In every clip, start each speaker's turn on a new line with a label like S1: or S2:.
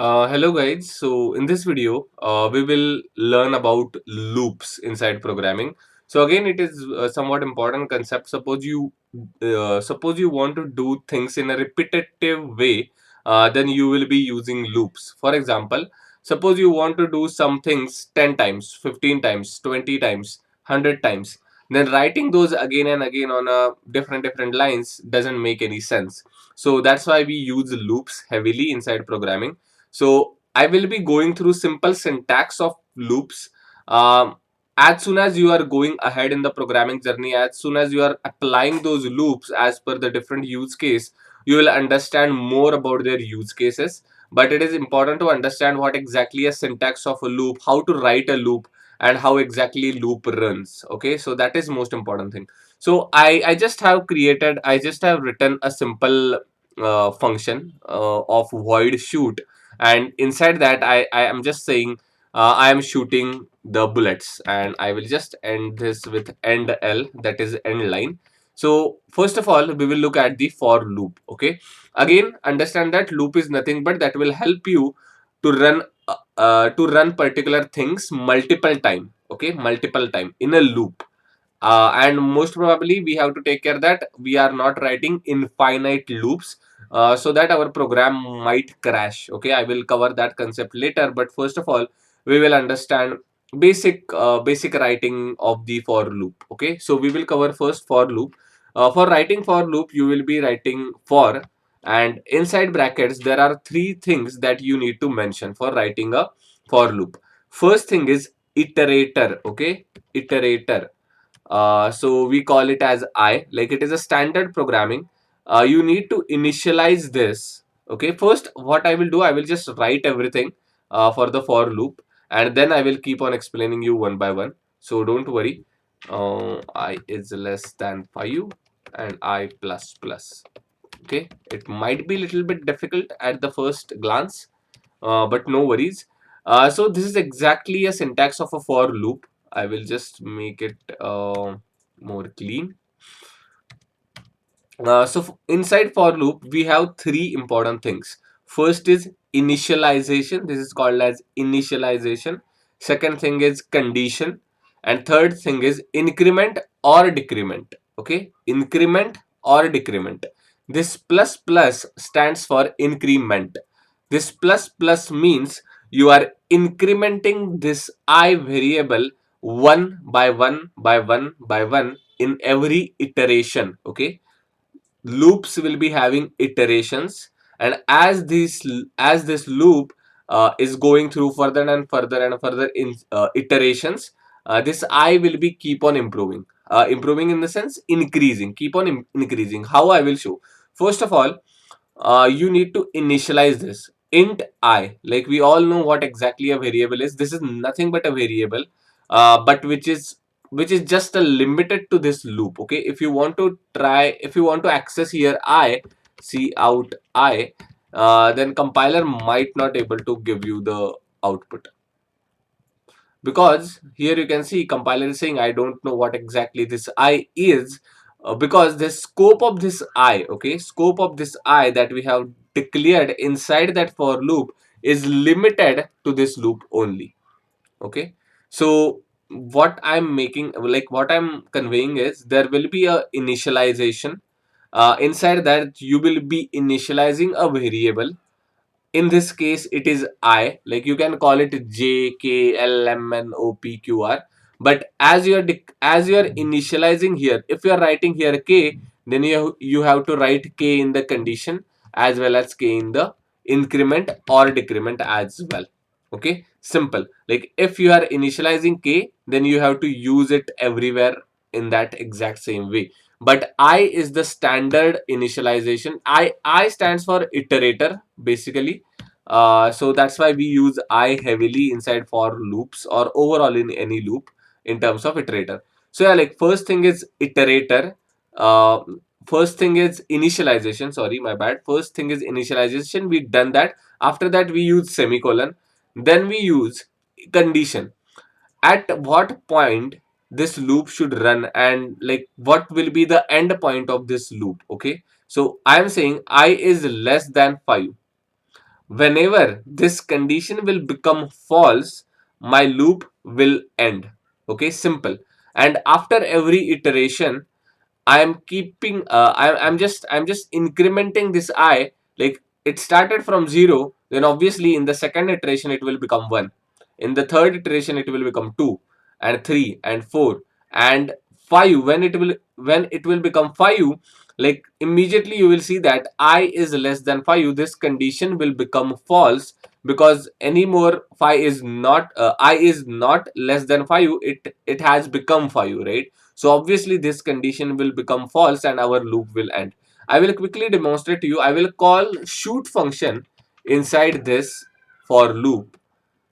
S1: Hello guys. So in this video, we will learn about loops inside programming. So again, it is a somewhat important concept. Suppose you want to do things in a repetitive way, then you will be using loops. For example, suppose you want to do some things 10 times, 15 times, 20 times, 100 times. Then writing those again and again on a different lines doesn't make any sense. So that's why we use loops heavily inside programming. So I will be going through simple syntax of loops. Um, as soon as you are going ahead in the programming journey, as soon as you are applying those loops as per the different use case, you will understand more about their use cases. But it is important to understand what exactly a syntax of a loop, how to write a loop, and how exactly loop runs. Okay, so that is most important thing. So I just have written a simple function of void shoot, and inside that I am just saying I am shooting the bullets, and I will just end this with end L, that is end line. So first of all, we will look at the for loop. Okay, again, understand that loop is nothing but that will help you to run particular things multiple time. Okay, multiple time in a loop. And most probably we have to take care that we are not writing infinite loops, so that our program might crash. Okay, I will cover that concept later, but first of all, we will understand basic writing of the for loop. Okay, so we will cover first for loop. For writing for loop, you will be writing for, and inside brackets there are three things that you need to mention for writing a for loop. First thing is iterator. Okay, iterator. So we call it as I, like it is a standard programming. You need to initialize this. Okay, first what I will do, I will just write everything for the for loop, and then I will keep on explaining you one by one. So don't worry. I is less than 5 and I plus plus. Okay, it might be a little bit difficult at the first glance, but no worries. So this is exactly a syntax of a for loop. I will just make it more clean. So inside for loop, we have three important things. First is initialization. This is called as initialization. Second thing is condition, and third thing is increment or decrement. Okay, increment or decrement. This plus plus stands for increment. This plus plus means you are incrementing this I variable one by one by one by one in every iteration. Okay, loops will be having iterations, and as this loop is going through further and further and further in iterations, this I will be keep on improving, improving in the sense increasing, keep on increasing. How I will show? First of all, you need to initialize this int I. Like we all know what exactly a variable is. This is nothing but a variable, but which is just a limited to this loop. Okay, if you want to access here I, see out I, then compiler might not able to give you the output, because here you can see compiler is saying I don't know what exactly this I is, because the scope of this I, okay, scope of this I that we have declared inside that for loop is limited to this loop only. Okay, so what I'm making, like what I'm conveying is there will be a initialization. Inside that you will be initializing a variable. In this case it is I, like you can call it J, K, L, M, N, O, P, Q, R, but as you are initializing here, if you are writing here K, then you have to write K in the condition as well as K in the increment or decrement as well. Okay, simple. Like if you are initializing K, then you have to use it everywhere in that exact same way. But I is the standard initialization. I stands for iterator basically. So that's why we use I heavily inside for loops or overall in any loop in terms of iterator. So yeah, like first thing is iterator. Uh, First thing is initialization. Sorry, my bad. First thing is initialization. We done that. After that we use semicolon. Then we use condition. At what point this loop should run, and like what will be the end point of this loop. Okay, so I am saying I is less than 5. whenever this condition will become false, my loop will end. Okay, simple. And after every iteration, I'm just incrementing this I. Like, it started from 0, then obviously in the second iteration it will become 1, in the third iteration it will become 2 and 3 and 4 and 5. When it will become 5, like, immediately you will see that I is less than 5. This condition will become false, because anymore phi is not I is not less than 5. It has become 5, right? So obviously this condition will become false and our loop will end. I will quickly demonstrate to you. I will call shoot function inside this for loop,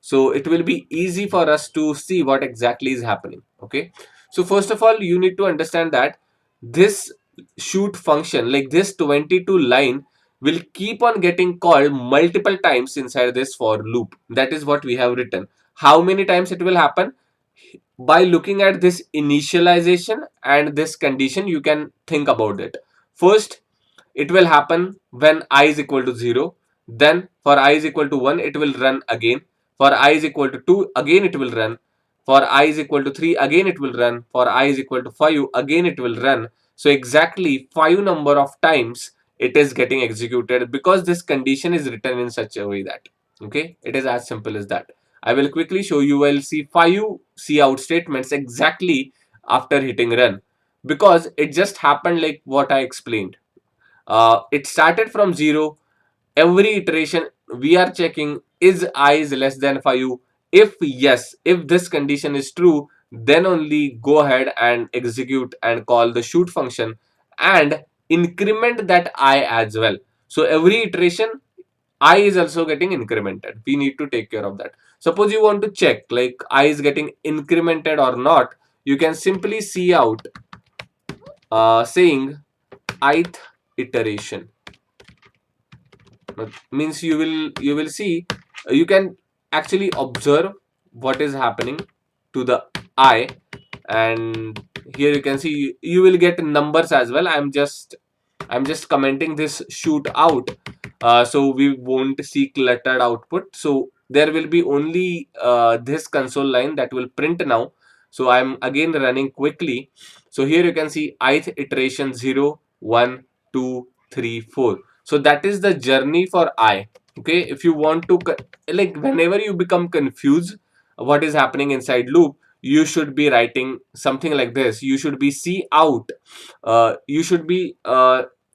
S1: so it will be easy for us to see what exactly is happening. Okay, so first of all, you need to understand that this shoot function, like this 22 line, will keep on getting called multiple times inside this for loop. That is what we have written. How many times it will happen? By looking at this initialization and this condition, you can think about it. First, it will happen when I is equal to 0. Then for I is equal to 1, it will run again. For I is equal to 2, again it will run. For I is equal to 3, again it will run. For I is equal to 5, again it will run. So exactly 5 number of times it is getting executed, because this condition is written in such a way that, okay, it is as simple as that. I will quickly show you. Will see 5 cout statements exactly after hitting run, because it just happened like what I explained. It started from 0. Every iteration we are checking, is I is less than 5. If yes, if this condition is true, then only go ahead and execute and call the shoot function and increment that I as well. So every iteration I is also getting incremented. We need to take care of that. Suppose you want to check like I is getting incremented or not, you can simply see out saying ith iteration. Means you will see, you can actually observe what is happening to the I, and here you can see you will get numbers as well. I'm just commenting this shoot out, so we won't see cluttered output. So there will be only this console line that will print now. So I'm again running quickly. So here you can see ith iteration 0 1 2 3 4. So that is the journey for I. Okay, if you want to like, whenever you become confused what is happening inside loop, you should be writing something like this. You should be see out, you should be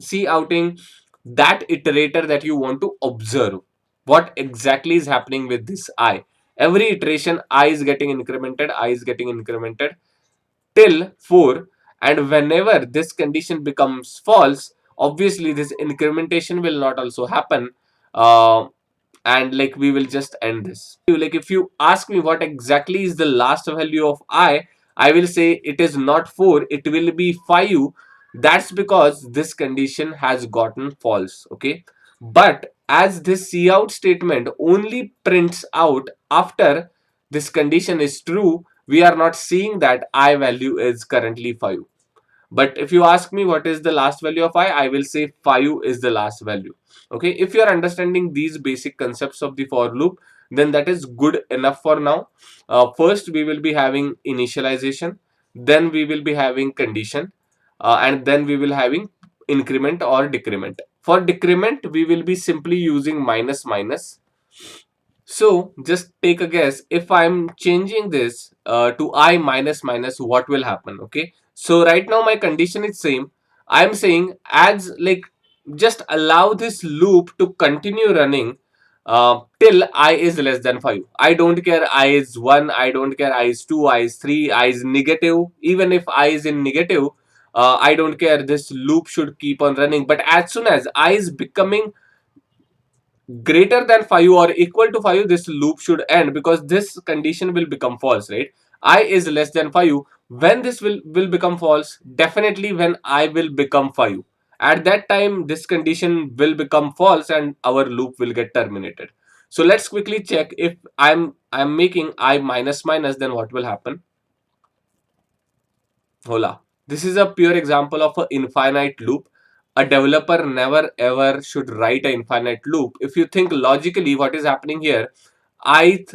S1: see outing that iterator that you want to observe what exactly is happening with this I. Every iteration I is getting incremented, I is getting incremented till 4, and whenever this condition becomes false, obviously this incrementation will not also happen, uh, and like we will just end this. Like, if you ask me what exactly is the last value of I will say it is not 4, it will be 5. That's because this condition has gotten false. Okay, but as this cout statement only prints out after this condition is true, we are not seeing that I value is currently 5. But if you ask me what is the last value of I will say 5 is the last value. Okay, if you are understanding these basic concepts of the for loop, then that is good enough for now. First we will be having initialization, then we will be having condition, and then we will having increment or decrement. For decrement we will be simply using minus minus. So just take a guess, if I'm changing this to I minus minus, what will happen? Okay, so right now my condition is same. I'm saying as like, just allow this loop to continue running till I is less than 5. I don't care I is 1, I don't care I is 2, I is 3, I is negative. Even if I is in negative, I don't care, this loop should keep on running. But as soon as I is becoming greater than 5 or equal to 5, this loop should end, because this condition will become false, right? I is less than 5. When this will become false? Definitely when I will become 5. At that time this condition will become false and our loop will get terminated. So let's quickly check. If I'm making I minus minus, then what will happen? Hola, this is a pure example of an infinite loop. a developer never ever should write an infinite loop. If you think logically, what is happening here, I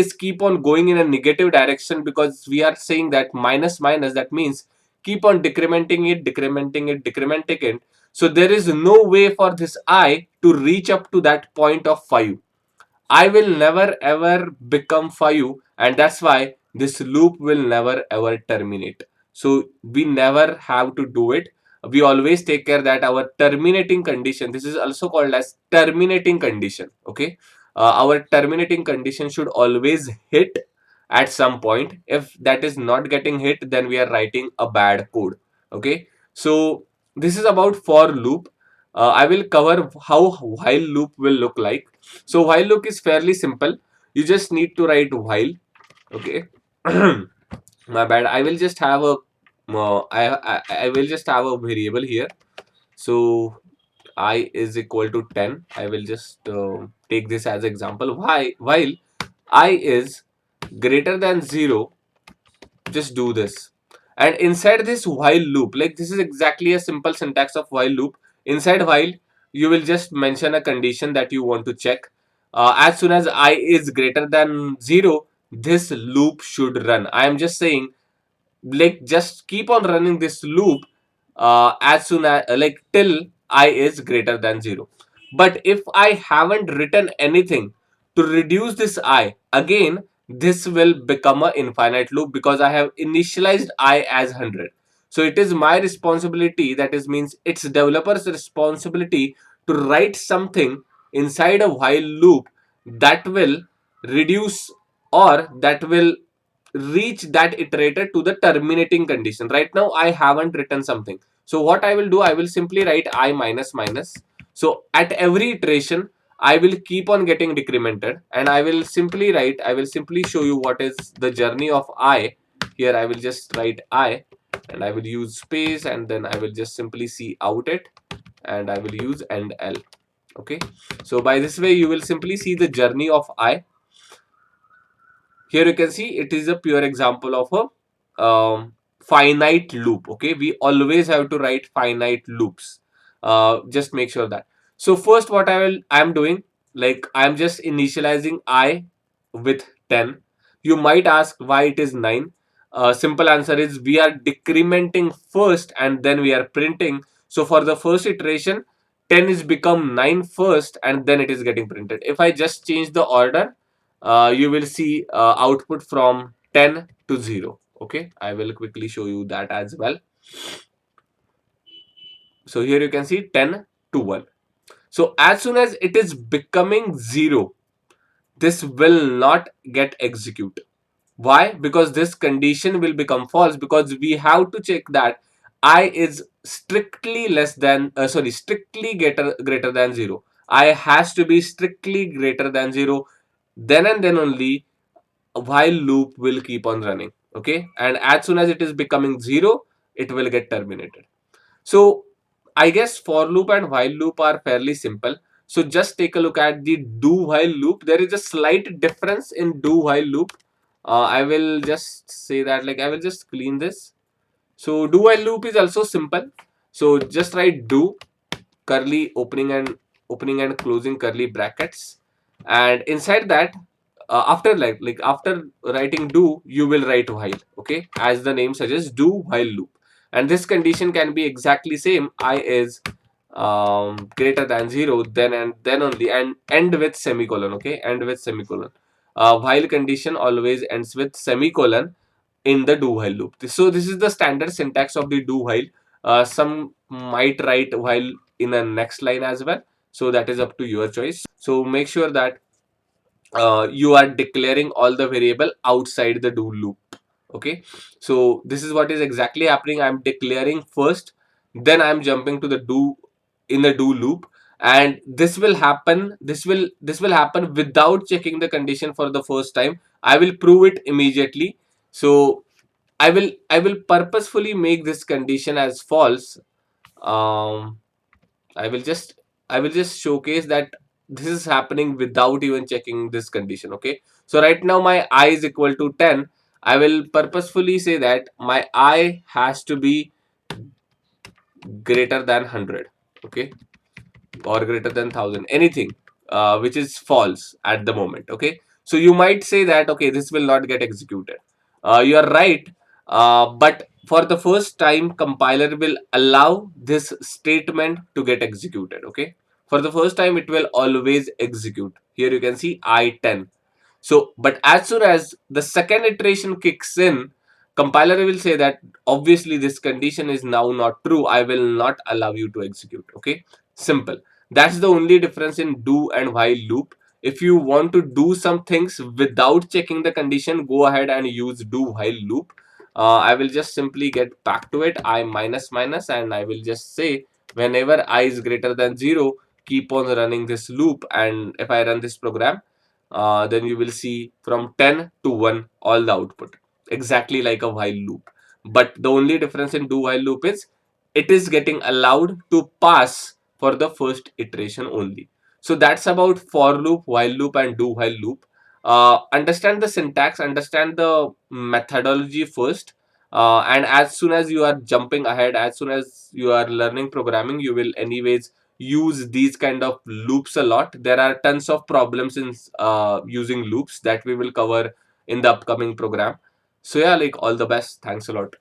S1: is keep on going in a negative direction, because we are saying that minus minus, that means keep on decrementing it, decrementing it, decrementing it. So there is no way for this I to reach up to that point of 5. I will never ever become 5, and that's why this loop will never ever terminate. So we never have to do it. We always take care that our terminating condition, this is also called as terminating condition. Okay, our terminating condition should always hit at some point. If that is not getting hit, then we are writing a bad code. Okay, so this is about for loop. I will cover how while loop will look like. So while loop is fairly simple. You just need to write while. Okay. My bad. I will just have a I will just have a variable here. So I is equal to 10. I will just take this as example. Why while I is greater than 0, just do this. And inside this while loop, like this is exactly a simple syntax of while loop. Inside while, you will just mention a condition that you want to check. As soon as I is greater than 0, this loop should run. I am just saying, like, just keep on running this loop as soon as like till I is greater than 0. But if I haven't written anything to reduce this I, again this will become an infinite loop, because I have initialized I as 100. So it is my responsibility, that is means it's developer's responsibility to write something inside a while loop that will reduce, or that will reach that iterator to the terminating condition. Right now I haven't written something. So what I will do, I will simply write I minus minus. So at every iteration I will keep on getting decremented, and I will simply write, I will simply show you what is the journey of I. Here I will just write I, and I will use space, and then I will just simply see out it, and I will use end L. Okay, so by this way you will simply see the journey of I. Here you can see it is a pure example of a finite loop. Okay, we always have to write finite loops. Just make sure that. So first, what I am doing, like I am just initializing I with 10. You might ask why it is 9. Simple answer is we are decrementing first and then we are printing. So for the first iteration, 10 is become 9 first and then it is getting printed. If I just change the order, you will see output from 10 to 0. Okay, I will quickly show you that as well. So here you can see 10 to 1. So as soon as it is becoming 0, this will not get executed. Why? Because this condition will become false, because we have to check that I is strictly less than strictly greater than 0. I has to be strictly greater than 0. Then and then only while loop will keep on running. Okay, and as soon as it is becoming 0, it will get terminated. So I guess for loop and while loop are fairly simple. So just take a look at the do while loop. There is a slight difference in do while loop. I will just say that, like, I will just clean this. So do while loop is also simple. So just write do curly opening and closing curly brackets, and inside that, after after writing do, you will write while. Okay, as the name suggests, do while loop. And this condition can be exactly same. I is greater than 0, then and then only, and end with semicolon. Okay, end with semicolon. While condition always ends with semicolon in the do while loop. So this is the standard syntax of the do while. Some might write while in the next line as well. So that is up to your choice. So make sure that you are declaring all the variable outside the do loop. Okay, so this is what is exactly happening. I'm declaring first, then I'm jumping to the do in the do loop, and this will happen. This will happen without checking the condition for the first time. I will prove it immediately. So I will purposefully make this condition as false. um I will just showcase that this is happening without even checking this condition. Okay, so right now my I is equal to 10. I will purposefully say that my I has to be greater than 100, okay, or greater than 1000, anything which is false at the moment, okay. So you might say that, okay, this will not get executed. You are right, but for the first time compiler will allow this statement to get executed, okay. For the first time it will always execute. Here you can see I10. So, but as soon as the second iteration kicks in, compiler will say that obviously this condition is now not true. I will not allow you to execute. Okay, simple. That's the only difference in do and while loop. If you want to do some things without checking the condition, go ahead and use do while loop. I will just simply get back to it. I minus minus, and I will just say whenever I is greater than 0, keep on running this loop. And if I run this program, then you will see from 10 to 1 all the output, exactly like a while loop. But the only difference in do while loop is it is getting allowed to pass for the first iteration only. So that's about for loop, while loop, and do while loop. Understand the syntax, understand the methodology first, and as soon as you are jumping ahead, as soon as you are learning programming, you will anyways use these kind of loops a lot. There are tons of problems in using loops that we will cover in the upcoming program. So yeah, like all the best. Thanks a lot.